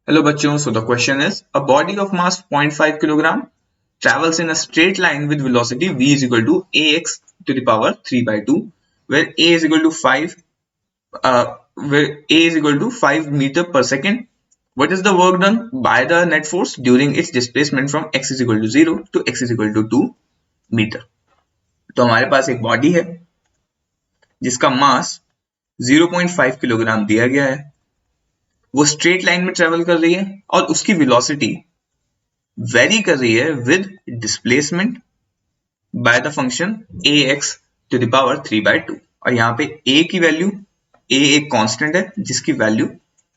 Hello bachcho, so the question is, a body of mass 0.5 kilogram travels in a straight line with velocity v is equal to ax to the power 3 by 2, where a is equal to 5 where a is equal to 5 meter per second. What is the work done by the net force during its displacement from x is equal to 0 to x is equal to 2 meter? तो हमारे पास एक body है जिसका मास 0.5 kilogram दिया गया है, वो straight line में ट्रेवल कर रही है और उसकी वेलोसिटी वेरी कर रही है with displacement by the function A X to the power 3 by 2। और यहाँ पे a की वैल्यू, a एक कांस्टेंट है जिसकी वैल्यू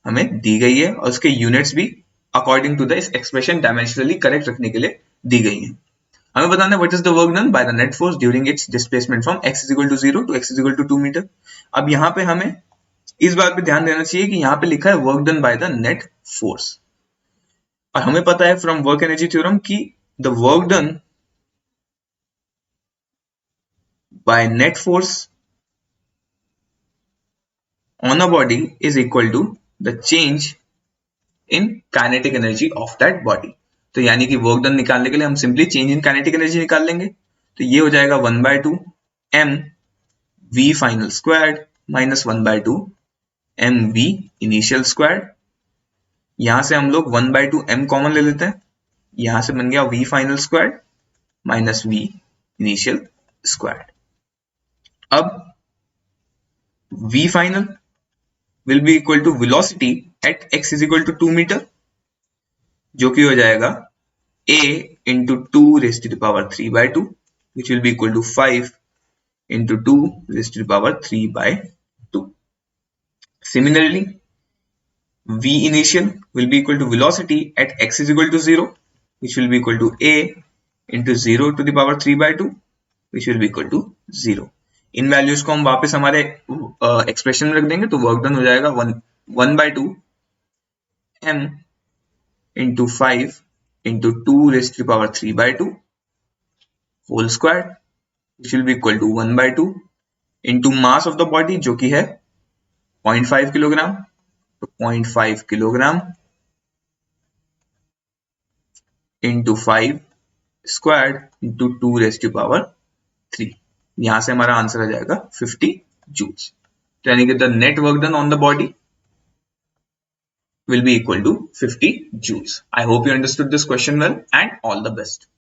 हमें दी गई है और उसके यूनिट्स भी अकॉर्डिंग टू द इस एक्सप्रेशन डायमेंशनली करेक्ट रखने के लिए दी गई है। हमें बताना है what is the work done by the net force during its displacement from x is equal to 0 to x is equal to 2 metre. अब यहाँ पे हमें इस बात पे ध्यान देना चाहिए कि यहाँ पे लिखा है work done by the net force, और हमें पता है फ्रॉम वर्क एनर्जी थ्योरम कि the work done by net force on a body is equal to the change in kinetic energy of that body। तो यानी कि वर्क डन निकालने के लिए हम simply change in kinetic energy निकाल लेंगे। तो ये हो जाएगा 1/2 m v final squared minus 1/2 m v initial squared. यहां से हम लोग 1/2 m कॉमन ले लेते हैं, यहां से बन गया v final squared minus v initial squared. अब v final will be equal to velocity at x is equal to 2 meter, जो कि हो जाएगा a into 2 raised to the power 3 by 2, which will be equal to 5 into 2 raised to the power 3 by 2। Similarly, v initial will be equal to velocity at x is equal to 0, which will be equal to a into 0 to the power 3 by 2, which will be equal to 0। In values को हम वापस हमारे expression में रख देंगे तो work done हो जाएगा 1/2 m into 5 into 2 raised to the power 3 by 2 whole square, which will be equal to 1/2 into mass of the body जो कि है 0.5 किलोग्राम, तो 0.5 kilogram into 5 squared into 2 raised to power 3। यहां से हमारा आंसर आ जाएगा 50 जूल्स। तो यानी कि the net work done on the body will be equal to 50 joules। I hope you understood this question well and all the best।